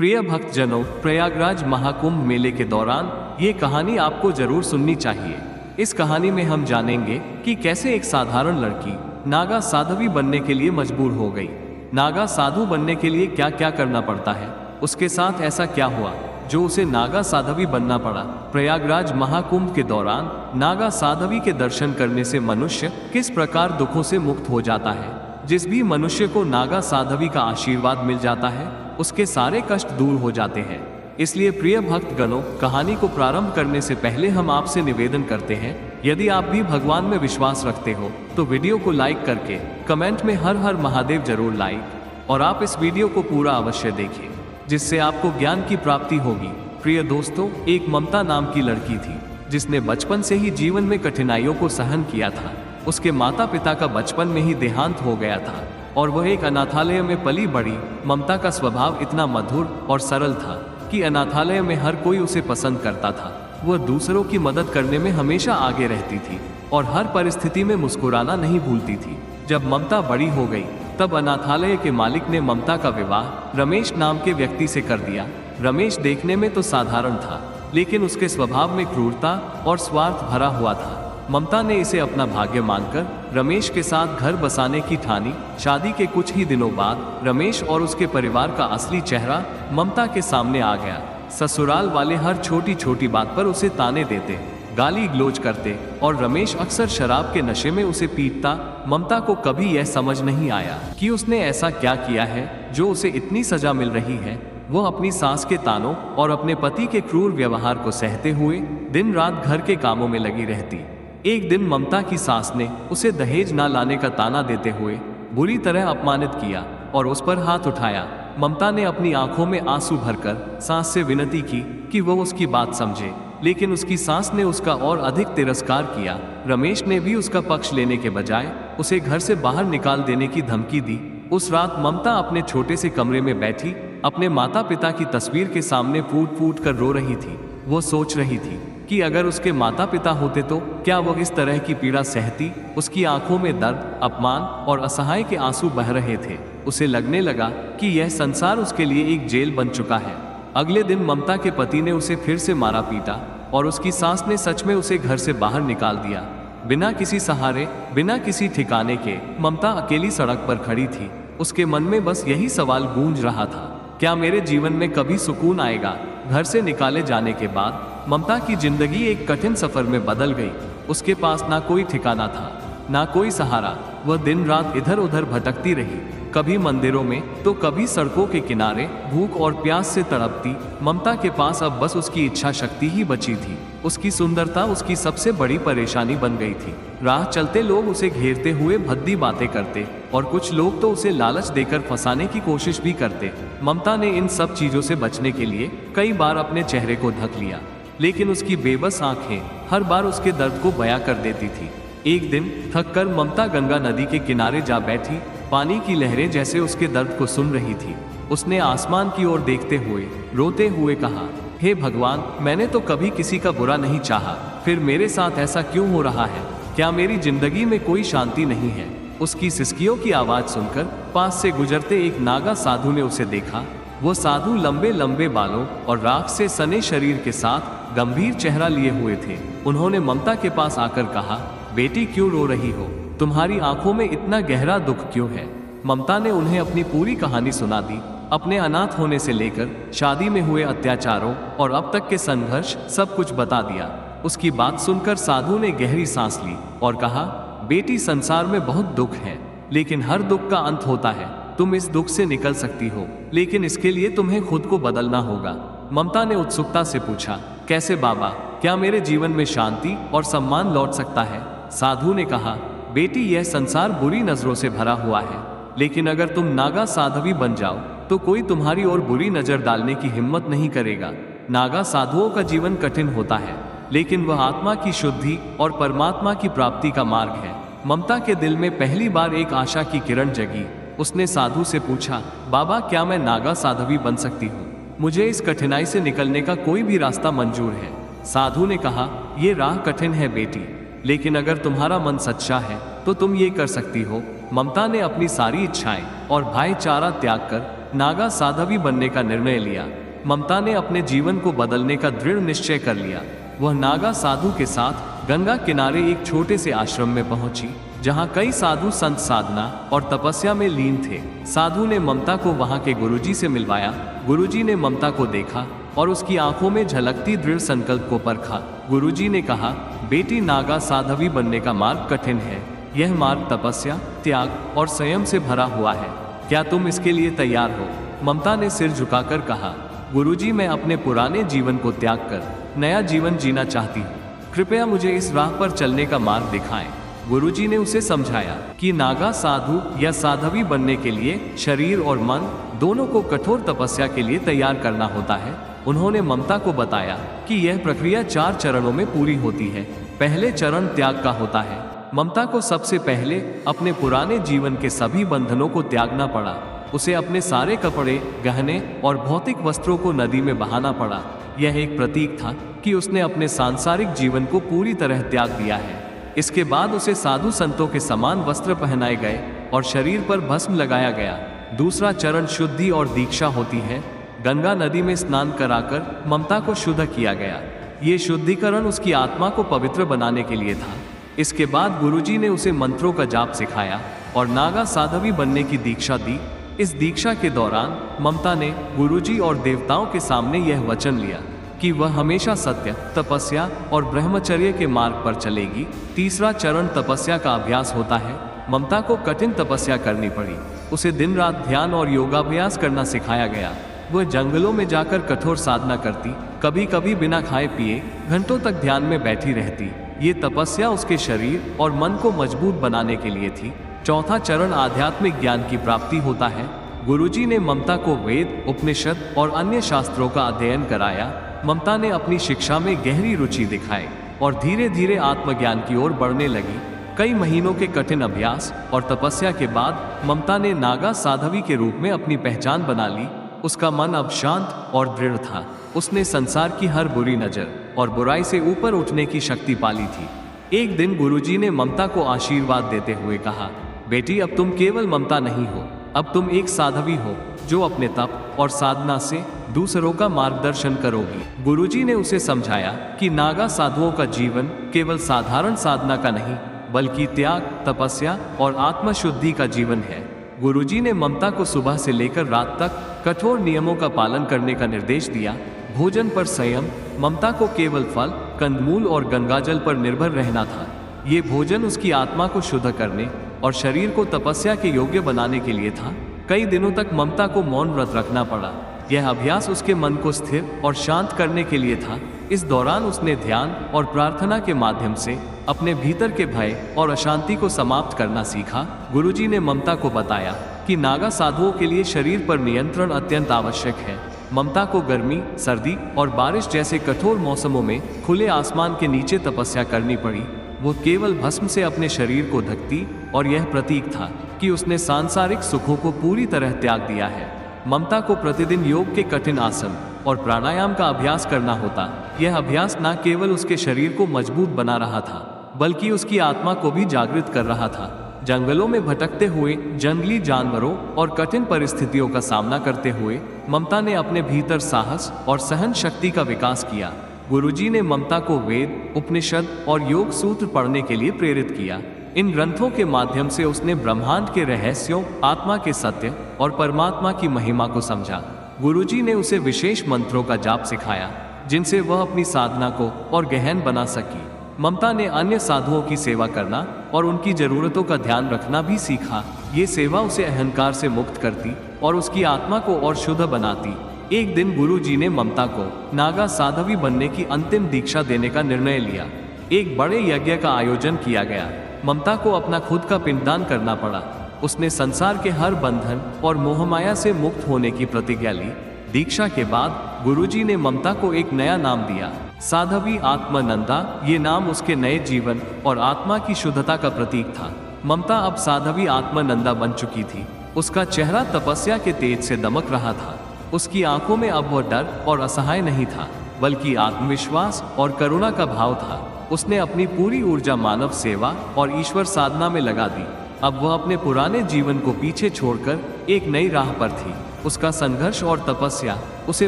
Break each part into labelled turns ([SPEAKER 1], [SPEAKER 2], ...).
[SPEAKER 1] प्रिय भक्तजनों, प्रयागराज महाकुंभ मेले के दौरान ये कहानी आपको जरूर सुननी चाहिए। इस कहानी में हम जानेंगे कि कैसे एक साधारण लड़की नागा साध्वी बनने के लिए मजबूर हो गई। नागा साधु बनने के लिए क्या क्या करना पड़ता है, उसके साथ ऐसा क्या हुआ जो उसे नागा साध्वी बनना पड़ा। प्रयागराज महाकुंभ के दौरान नागा साध्वी के दर्शन करने से मनुष्य किस प्रकार दुखों से मुक्त हो जाता है। जिस भी मनुष्य को नागा साध्वी का आशीर्वाद मिल जाता है उसके सारे कष्ट दूर हो जाते हैं। इसलिए प्रिय भक्तगणों, कहानी को प्रारंभ करने से पहले हम आपसे निवेदन करते हैं, यदि आप भी भगवान में विश्वास रखते हो तो वीडियो को लाइक करके कमेंट में हर हर महादेव जरूर लाइक, और आप इस वीडियो को पूरा अवश्य देखिए जिससे आपको ज्ञान की प्राप्ति होगी। प्रिय दोस्तों, एक ममता नाम की लड़की थी जिसने बचपन से ही जीवन में कठिनाइयों को सहन किया था। उसके माता पिता का बचपन में ही देहांत हो गया था और वह एक अनाथालय में पली बड़ी। ममता का स्वभाव इतना मधुर और सरल था कि अनाथालय में हर कोई उसे पसंद करता था। वह दूसरों की मदद करने में हमेशा आगे रहती थी और हर परिस्थिति में मुस्कुराना नहीं भूलती थी। जब ममता बड़ी हो गई तब अनाथालय के मालिक ने ममता का विवाह रमेश नाम के व्यक्ति से कर दिया। रमेश देखने में तो साधारण था लेकिन उसके स्वभाव में क्रूरता और स्वार्थ भरा हुआ था। ममता ने इसे अपना भाग्य मानकर रमेश के साथ घर बसाने की ठानी। शादी के कुछ ही दिनों बाद रमेश और उसके परिवार का असली चेहरा ममता के सामने आ गया। ससुराल वाले हर छोटी छोटी बात पर उसे ताने देते, गाली गलौज करते और रमेश अक्सर शराब के नशे में उसे पीटता। ममता को कभी यह समझ नहीं आया कि उसने ऐसा क्या किया है जो उसे इतनी सजा मिल रही है। वो अपनी सास के तानों और अपने पति के क्रूर व्यवहार को सहते हुए दिन रात घर के कामों में लगी रहती। एक दिन ममता की सास ने उसे दहेज ना लाने का ताना देते हुए बुरी तरह अपमानित किया और उस पर हाथ उठाया। ममता ने अपनी आंखों में आंसू भरकर सास से विनती की कि वो उसकी बात समझे, लेकिन उसकी सास ने उसका और अधिक तिरस्कार किया। रमेश ने भी उसका पक्ष लेने के बजाय उसे घर से बाहर निकाल देने की धमकी दी। उस रात ममता अपने छोटे से कमरे में बैठी अपने माता पिता की तस्वीर के सामने फूट फूट कर रो रही थी। वो सोच रही थी कि अगर उसके माता पिता होते तो क्या वो इस तरह की पीड़ा सहती। उसकी आंखों में दर्द, अपमान और असहाय के आंसू बह रहे थे। उसे लगने लगा कि यह संसार उसके लिए एक जेल बन चुका है। अगले दिन ममता के पति ने उसे फिर से मारा पीटा और उसकी सास ने सच में उसे घर से बाहर निकाल दिया। बिना किसी सहारे, बिना किसी ठिकाने के ममता अकेली सड़क पर खड़ी थी। उसके मन में बस यही सवाल गूंज रहा था, क्या मेरे जीवन में कभी सुकून आएगा। घर से निकाले जाने के बाद ममता की जिंदगी एक कठिन सफर में बदल गई। उसके पास ना कोई ठिकाना था, ना कोई सहारा। वह दिन रात इधर उधर भटकती रही, कभी मंदिरों में तो कभी सड़कों के किनारे, भूख और प्यास से तड़पती। ममता के पास अब बस उसकी इच्छा शक्ति ही बची थी। उसकी सुंदरता उसकी सबसे बड़ी परेशानी बन गई थी। राह चलते लोग उसे घेरते हुए भद्दी बातें करते और कुछ लोग तो उसे लालच देकर फंसाने की कोशिश भी करते। ममता ने इन सब चीजों से बचने के लिए कई बार अपने चेहरे को ढक लिया, लेकिन उसकी बेबस आंखें हर बार उसके दर्द को बयां कर देती थी। एक दिन थककर ममता गंगा नदी के किनारे जा बैठी। पानी की लहरें जैसे उसके दर्द को सुन रही थी। उसने आसमान की ओर देखते हुए रोते हुए कहा, हे भगवान, मैंने तो कभी किसी का बुरा नहीं चाहा, फिर मेरे साथ ऐसा क्यों हो रहा है। क्या मेरी जिंदगी में कोई शांति नहीं है। उसकी सिसकियों की आवाज सुनकर पास से गुजरते एक नागा साधु ने उसे देखा। वो साधु लंबे लंबे बालों और राख से सने शरीर के साथ गंभीर चेहरा लिए हुए थे। उन्होंने ममता के पास आकर कहा, बेटी क्यों रो रही हो, तुम्हारी आंखों में इतना गहरा दुख क्यों है। ममता ने उन्हें अपनी पूरी कहानी सुना दी, अपने अनाथ होने से लेकर शादी में हुए अत्याचारों और अब तक के संघर्ष, सब कुछ बता दिया। उसकी बात सुनकर साधु ने गहरी सांस ली और कहा, बेटी, संसार में बहुत दुख है लेकिन हर दुख का अंत होता है। तुम इस दुख से निकल सकती हो, लेकिन इसके लिए तुम्हें खुद को बदलना होगा। ममता ने उत्सुकता से पूछा, कैसे बाबा, क्या मेरे जीवन में शांति और सम्मान लौट सकता है। साधु ने कहा, बेटी, यह संसार बुरी नजरों से भरा हुआ है, लेकिन अगर तुम नागा साध्वी बन जाओ तो कोई तुम्हारी ओर बुरी नजर डालने की हिम्मत नहीं करेगा। नागा साधुओं का जीवन कठिन होता है, लेकिन वह आत्मा की शुद्धि और परमात्मा की प्राप्ति का मार्ग है। ममता के दिल में पहली बार एक आशा की किरण जगी। उसने साधु से पूछा, बाबा, क्या मैं नागा साध्वी बन सकती हूँ। मुझे इस कठिनाई से निकलने का कोई भी रास्ता मंजूर है। साधु ने कहा, ये राह कठिन है बेटी, लेकिन अगर तुम्हारा मन सच्चा है तो तुम ये कर सकती हो। ममता ने अपनी सारी इच्छाएं और भाईचारा त्याग कर नागा साधवी बनने का निर्णय लिया। ममता ने अपने जीवन को बदलने का दृढ़ निश्चय कर लिया। वह नागा साधु के साथ गंगा किनारे एक छोटे से आश्रम में पहुंची, जहां कई साधु संत साधना और तपस्या में लीन थे। साधु ने ममता को वहां के गुरुजी से मिलवाया। गुरुजी ने ममता को देखा और उसकी आंखों में झलकती दृढ़ संकल्प को परखा। गुरुजी ने कहा, बेटी, नागा साधवी बनने का मार्ग कठिन है। यह मार्ग तपस्या, त्याग और संयम से भरा हुआ है। क्या तुम इसके लिए तैयार हो? ममता ने सिर झुकाकर कहा, गुरुजी, मैं अपने पुराने जीवन को त्याग कर नया जीवन जीना चाहती हूँ। कृपया मुझे इस राह पर चलने का मार्ग दिखाएं। गुरुजी ने उसे समझाया कि नागा साधु या साधवी बनने के लिए शरीर और मन दोनों को कठोर तपस्या के लिए तैयार करना होता है। उन्होंने ममता को बताया कि यह प्रक्रिया 4 चरणों में पूरी होती है। पहले चरण त्याग का होता है। ममता को सबसे पहले अपने पुराने जीवन के सभी बंधनों को त्यागना पड़ा। उसे अपने सारे कपड़े, गहने और भौतिक वस्त्रों को नदी में बहाना पड़ा। यह एक प्रतीक था कि उसने अपने सांसारिक जीवन को पूरी तरह त्याग दिया है। इसके बाद उसे साधु संतों के समान वस्त्र पहनाए गए और शरीर पर भस्म लगाया गया। दूसरा चरण शुद्धि और दीक्षा होती है। गंगा नदी में स्नान कराकर ममता को शुद्ध किया गया। ये शुद्धिकरण उसकी आत्मा को पवित्र बनाने के लिए था। इसके बाद गुरुजी ने उसे मंत्रों का जाप सिखाया और नागा साधवी बनने की दीक्षा दी। इस दीक्षा के दौरान ममता ने गुरुजी और देवताओं के सामने यह वचन लिया कि वह हमेशा सत्य, तपस्या और ब्रह्मचर्य के मार्ग पर चलेगी। तीसरा चरण तपस्या का अभ्यास होता है। ममता को कठिन तपस्या करनी पड़ी। उसे दिन रात ध्यान और योगाभ्यास करना सिखाया गया। वह जंगलों में जाकर कठोर साधना करती, कभी कभी बिना खाए पिए घंटों तक ध्यान में बैठी रहती। ये तपस्या उसके शरीर और मन को मजबूत बनाने के लिए थी। चौथा चरण आध्यात्मिक ज्ञान की प्राप्ति होता है। गुरुजी ने ममता को वेद, उपनिषद और अन्य शास्त्रों का अध्ययन कराया। ममता ने अपनी शिक्षा में गहरी रुचि दिखाई और धीरे धीरे आत्मज्ञान की ओर बढ़ने लगी। कई महीनों के कठिन अभ्यास और तपस्या के बाद ममता ने नागा साधवी के रूप में अपनी पहचान बना ली। उसका मन अब शांत और दृढ़ था। उसने संसार की हर बुरी नजर और बुराई से ऊपर उठने की शक्ति पाली थी। एक दिन गुरुजी ने ममता को आशीर्वाद देते हुए कहा, बेटी, अब तुम केवल ममता नहीं हो, अब तुम एक साधवी हो जो अपने तप और साधना से दूसरों का मार्गदर्शन करोगी। गुरुजी ने उसे समझाया कि नागा साधुओं का जीवन केवल साधारण साधना का नहीं, बल्कि त्याग, तपस्या और आत्मशुद्धि का जीवन है। गुरुजी ने ममता को सुबह से लेकर रात तक कठोर नियमों का पालन करने का निर्देश दिया। भोजन पर संयम, ममता को केवल फल, कंदमूल और गंगाजल पर निर्भर रहना था। ये भोजन उसकी आत्मा को शुद्ध करने और शरीर को तपस्या के योग्य बनाने के लिए था। कई दिनों तक ममता को मौन व्रत रखना पड़ा। यह अभ्यास उसके मन को स्थिर और शांत करने के लिए था। इस दौरान उसने ध्यान और प्रार्थना के माध्यम से अपने भीतर के भय और अशांति को समाप्त करना सीखा। गुरुजी ने ममता को बताया कि नागा साधुओं के लिए शरीर पर नियंत्रण अत्यंत आवश्यक है। ममता को गर्मी, सर्दी और बारिश जैसे कठोर मौसमों में खुले आसमान के नीचे तपस्या करनी पड़ी। वो केवल भस्म से अपने शरीर को ढकती और यह प्रतीक था कि उसने सांसारिक सुखों को पूरी तरह त्याग दिया है। ममता को प्रतिदिन योग के कठिन आसन और प्राणायाम का अभ्यास करना होता। यह अभ्यास न केवल उसके शरीर को मजबूत बना रहा था, बल्कि उसकी आत्मा को भी जागृत कर रहा था। जंगलों में भटकते हुए, जंगली जानवरों और कठिन परिस्थितियों का सामना करते हुए ममता ने अपने भीतर साहस और सहन शक्ति का विकास किया। गुरुजी ने ममता को वेद, उपनिषद और योग सूत्र पढ़ने के लिए प्रेरित किया। इन ग्रंथों के माध्यम से उसने ब्रह्मांड के रहस्यों, आत्मा के सत्य और परमात्मा की महिमा को समझा। गुरुजी ने उसे विशेष मंत्रों का जाप सिखाया, जिनसे वह अपनी साधना को और गहन बना सकी। ममता ने अन्य साधुओं की सेवा करना और उनकी जरूरतों का ध्यान रखना भी सीखा। ये सेवा उसे अहंकार से मुक्त करती और उसकी आत्मा को और शुद्ध बनाती। एक दिन गुरुजी ने ममता को नागा साधवी बनने की अंतिम दीक्षा देने का निर्णय लिया। एक बड़े यज्ञ का आयोजन किया गया। ममता को अपना खुद का पिंडदान करना पड़ा। उसने संसार के हर बंधन और मोहमाया से मुक्त होने की प्रतिज्ञा ली। दीक्षा के बाद गुरुजी ने ममता को एक नया नाम दिया, साधवी आत्मानंदा। ये नाम उसके नए जीवन और आत्मा की शुद्धता का प्रतीक था। ममता अब साधवी आत्मानंदा बन चुकी थी। उसका चेहरा तपस्या के तेज से दमक रहा था। उसकी आंखों में अब वह डर और असहाय नहीं था, बल्कि आत्मविश्वास और करुणा का भाव था। उसने अपनी पूरी ऊर्जा मानव सेवा और ईश्वर साधना में लगा दी। अब वह अपने पुराने जीवन को पीछे छोड़कर एक नई राह पर थी। उसका संघर्ष और तपस्या उसे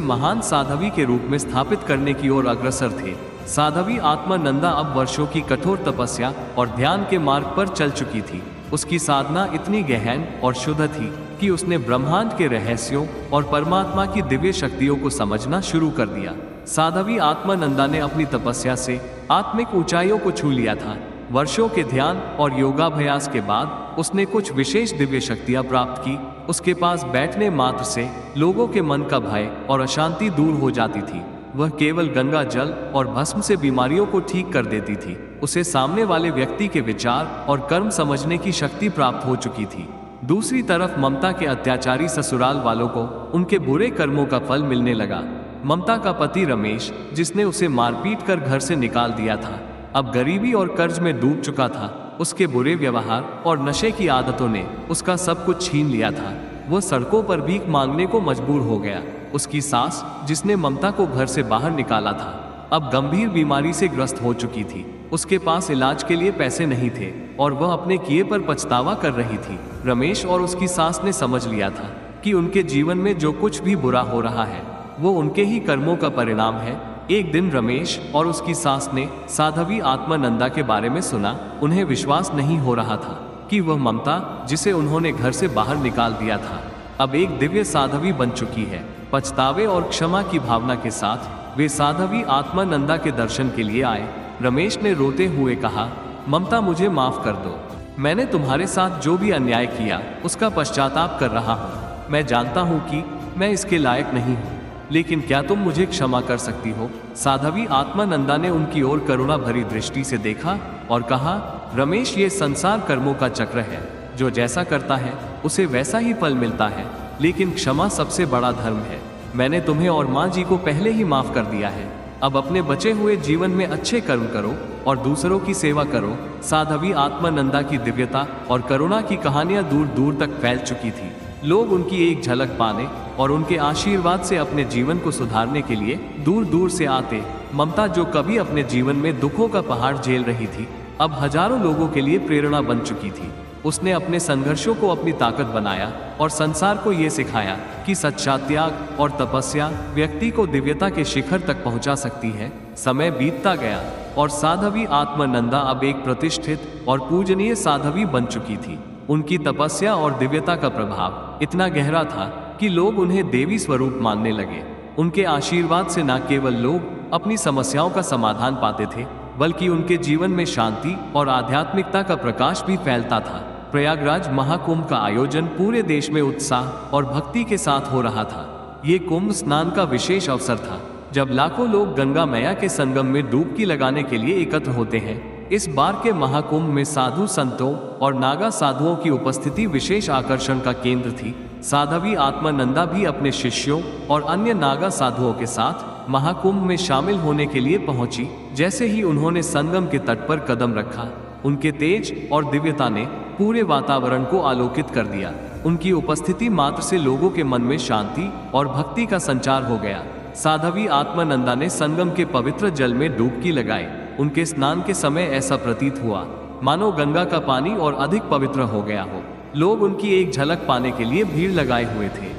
[SPEAKER 1] महान साध्वी के रूप में स्थापित करने की ओर अग्रसर थे। साध्वी आत्मानंदा अब वर्षों की कठोर तपस्या और ध्यान के मार्ग पर चल चुकी थी। उसकी साधना इतनी गहन और शुद्ध थी कि उसने ब्रह्मांड के रहस्यों और परमात्मा की दिव्य शक्तियों को समझना शुरू कर दिया। साध्वी आत्मानंदा ने अपनी तपस्या से आत्मिक ऊंचाइयों को छू लिया था। वर्षों के ध्यान और योगाभ्यास के बाद उसने कुछ विशेष दिव्य शक्तियां प्राप्त की। उसके पास बैठने मात्र से लोगों के मन का भय और अशांति दूर हो जाती थी। वह केवल गंगा जल और भस्म से बीमारियों को ठीक कर देती थी। उसे सामने वाले व्यक्ति के विचार और कर्म समझने की शक्ति प्राप्त हो चुकी थी। दूसरी तरफ ममता के अत्याचारी ससुराल वालों को उनके बुरे कर्मों का फल मिलने लगा। ममता का पति रमेश, जिसने उसे मारपीट कर घर से निकाल दिया था, अब गरीबी और कर्ज में डूब चुका था। उसके बुरे व्यवहार और नशे की आदतों ने उसका सब कुछ छीन लिया था। वह सड़कों पर भीख मांगने को मजबूर हो गया। उसकी सास, जिसने ममता को घर से बाहर निकाला था, अब गंभीर बीमारी से ग्रस्त हो चुकी थी। उसके पास इलाज के लिए पैसे नहीं थे और वह अपने किए पर पछतावा कर रही थी। रमेश और उसकी सास ने समझ लिया था कि उनके जीवन में जो कुछ भी बुरा हो रहा है वो उनके ही कर्मों का परिणाम है। एक दिन रमेश और उसकी सास ने साध्वी आत्मानंदा के बारे में सुना। उन्हें विश्वास नहीं हो रहा था कि वह ममता, जिसे उन्होंने घर से बाहर निकाल दिया था, अब एक दिव्य साध्वी बन चुकी है। पछतावे और क्षमा की भावना के साथ वे साध्वी आत्मानंदा के दर्शन के लिए आए। रमेश ने रोते हुए कहा, ममता, मुझे माफ कर दो। मैंने तुम्हारे साथ जो भी अन्याय किया उसका पश्चाताप कर रहा हूँ। मैं जानता हूँ कि मैं इसके लायक नहीं हूँ, लेकिन क्या तुम मुझे क्षमा कर सकती हो? साध्वी आत्मानंदा ने उनकी ओर करुणा भरी दृष्टि से देखा और कहा, रमेश, ये संसार कर्मों का चक्र है। जो जैसा करता है उसे वैसा ही फल मिलता है, लेकिन क्षमा सबसे बड़ा धर्म है। मैंने तुम्हें और माँ जी को पहले ही माफ कर दिया है। अब अपने बचे हुए जीवन में अच्छे कर्म करो और दूसरों की सेवा करो। साध्वी आत्मानंदा की दिव्यता और करुणा की कहानियां दूर दूर तक फैल चुकी थी। लोग उनकी एक झलक पाने और उनके आशीर्वाद से अपने जीवन को सुधारने के लिए दूर दूर से आते। ममता, जो कभी अपने जीवन में दुखों का पहाड़ झेल रही थी, अब हजारों लोगों के लिए प्रेरणा बन चुकी थी। उसने अपने संघर्षों को अपनी ताकत बनाया और संसार को ये सिखाया कि सच्चा त्याग और तपस्या व्यक्ति को दिव्यता के शिखर तक पहुंचा सकती है। समय बीतता गया और साध्वी आत्मानंदा अब एक प्रतिष्ठित और पूजनीय साध्वी बन चुकी थी। उनकी तपस्या और दिव्यता का प्रभाव इतना गहरा था कि लोग उन्हें देवी स्वरूप मानने लगे। उनके आशीर्वाद से न केवल लोग अपनी समस्याओं का समाधान पाते थे, बल्कि उनके जीवन में शांति और आध्यात्मिकता का प्रकाश भी फैलता था। प्रयागराज महाकुंभ का आयोजन पूरे देश में उत्साह और भक्ति के साथ हो रहा था। ये कुंभ स्नान का विशेष अवसर था, जब लाखों लोग गंगा मैया के संगम में डुबकी लगाने के लिए एकत्र होते हैं। इस बार के महाकुंभ में साधु संतों और नागा साधुओं की उपस्थिति विशेष आकर्षण का केंद्र थी। साध्वी आत्मानंदा भी अपने शिष्यों और अन्य नागा साधुओं के साथ महाकुंभ में शामिल होने के लिए पहुंची। जैसे ही उन्होंने संगम के तट पर कदम रखा, उनके तेज और दिव्यता ने पूरे वातावरण को आलोकित कर दिया। उनकी उपस्थिति मात्र से लोगों के मन में शांति और भक्ति का संचार हो गया। साध्वी आत्मानंदा ने संगम के पवित्र जल में डुबकी लगाई। उनके स्नान के समय ऐसा प्रतीत हुआ मानो गंगा का पानी और अधिक पवित्र हो गया हो। लोग उनकी एक झलक पाने के लिए भीड़ लगाए हुए थे।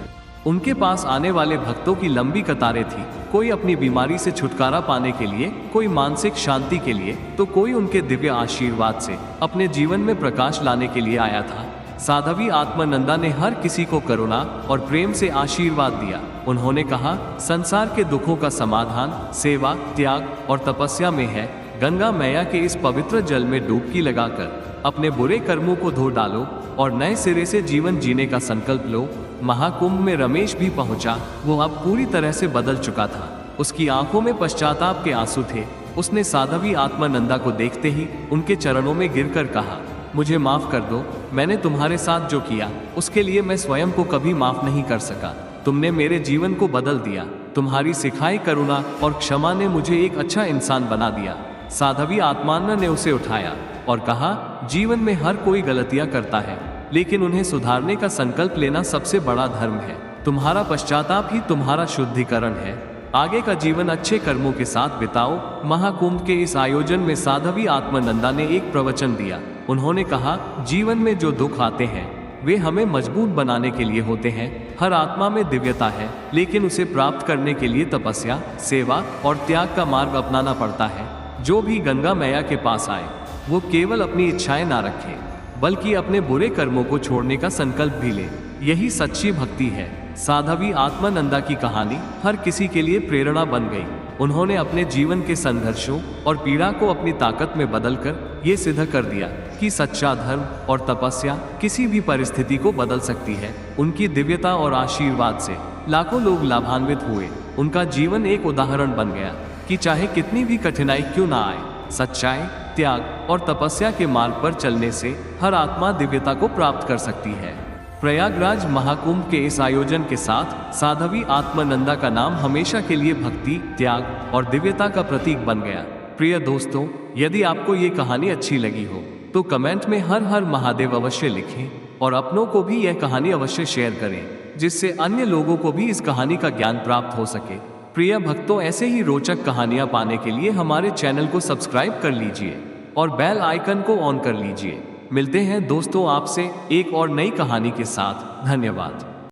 [SPEAKER 1] उनके पास आने वाले भक्तों की लंबी कतारें थी। कोई अपनी बीमारी से छुटकारा पाने के लिए, कोई मानसिक शांति के लिए, तो कोई उनके दिव्य आशीर्वाद से अपने जीवन में प्रकाश लाने के लिए आया था। साध्वी आत्मानंदा ने हर किसी को करुणा और प्रेम से आशीर्वाद दिया। उन्होंने कहा, संसार के दुखों का समाधान सेवा, त्याग और तपस्या में है। गंगा मैया के इस पवित्र जल में डुबकी लगाकर अपने बुरे कर्मों को धो डालो और नए सिरे से जीवन जीने का संकल्प लो। महाकुंभ में रमेश भी पहुंचा। वो अब पूरी तरह से बदल चुका था। उसकी आंखों में पश्चाताप के आंसू थे। उसने साध्वी आत्मानंदा को देखते ही उनके चरणों में गिरकर कहा, मुझे माफ कर दो। मैंने तुम्हारे साथ जो किया उसके लिए मैं स्वयं को कभी माफ नहीं कर सका। तुमने मेरे जीवन को बदल दिया। तुम्हारी सिखाई करुणा और क्षमा ने मुझे एक अच्छा इंसान बना दिया। साध्वी आत्मानंदा ने उसे उठाया और कहा, जीवन में हर कोई गलतियां करता है, लेकिन उन्हें सुधारने का संकल्प लेना सबसे बड़ा धर्म है। तुम्हारा पश्चाताप ही तुम्हारा शुद्धिकरण है। आगे का जीवन अच्छे कर्मों के साथ बिताओ। महाकुंभ के इस आयोजन में साध्वी आत्मानंदा ने एक प्रवचन दिया। उन्होंने कहा, जीवन में जो दुख आते हैं वे हमें मजबूत बनाने के लिए होते हैं। हर आत्मा में दिव्यता है, लेकिन उसे प्राप्त करने के लिए तपस्या, सेवा और त्याग का मार्ग अपनाना पड़ता है। जो भी गंगा मैया के पास आए वो केवल अपनी इच्छाएं ना रखे, बल्कि अपने बुरे कर्मों को छोड़ने का संकल्प भी ले। यही सच्ची भक्ति है। साध्वी आत्मानंदा की कहानी हर किसी के लिए प्रेरणा बन गई। उन्होंने अपने जीवन के संघर्षों और पीड़ा को अपनी ताकत में बदलकर ये सिद्ध कर दिया कि सच्चा धर्म और तपस्या किसी भी परिस्थिति को बदल सकती है। उनकी दिव्यता और आशीर्वाद से लाखों लोग लाभान्वित हुए। उनका जीवन एक उदाहरण बन गया कि चाहे कितनी भी कठिनाई क्यों ना आए, सच्चाई, त्याग और तपस्या के मार्ग पर चलने से हर आत्मा दिव्यता को प्राप्त कर सकती है। प्रयागराज महाकुंभ के इस आयोजन के साथ साध्वी आत्मानंदा का नाम हमेशा के लिए भक्ति, त्याग और दिव्यता का प्रतीक बन गया। प्रिय दोस्तों, यदि आपको ये कहानी अच्छी लगी हो तो कमेंट में हर हर महादेव अवश्य लिखें और अपनों को भी यह कहानी अवश्य शेयर करें, जिससे अन्य लोगों को भी इस कहानी का ज्ञान प्राप्त हो सके। प्रिय भक्तों, ऐसे ही रोचक कहानियां पाने के लिए हमारे चैनल को सब्सक्राइब कर लीजिए और बेल आइकन को ऑन कर लीजिए। मिलते हैं दोस्तों आपसे एक और नई कहानी के साथ। धन्यवाद।